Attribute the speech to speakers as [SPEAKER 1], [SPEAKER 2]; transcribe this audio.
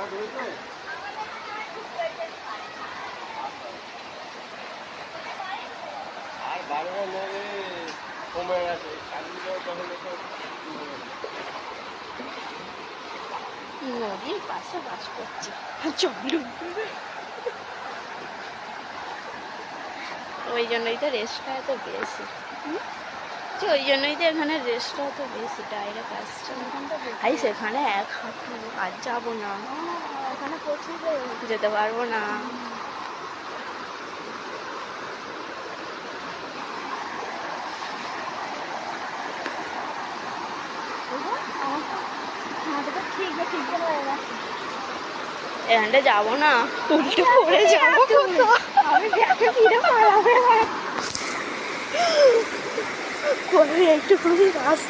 [SPEAKER 1] আর বারবার নদী কমে গেছে,
[SPEAKER 2] নদীর পাশে বাস করছি, চলুন। ওই জন্যই তো রেস্টটা এত বেশি, ওই জন্যই তো এখানে রেস্টটা এত বেশি, ডাইরেক্ট আসছে। আই সেখানে এক হাঁটু, আর যাবো না,
[SPEAKER 3] ওখানে প্রচুর
[SPEAKER 2] যেতে পারবো না। এখানটা যাবো না, উল্টে পড়ে যাবো।
[SPEAKER 3] আমি ব্যাগে ফিরে পালাবো।
[SPEAKER 2] করে একটুখানি রাস্তা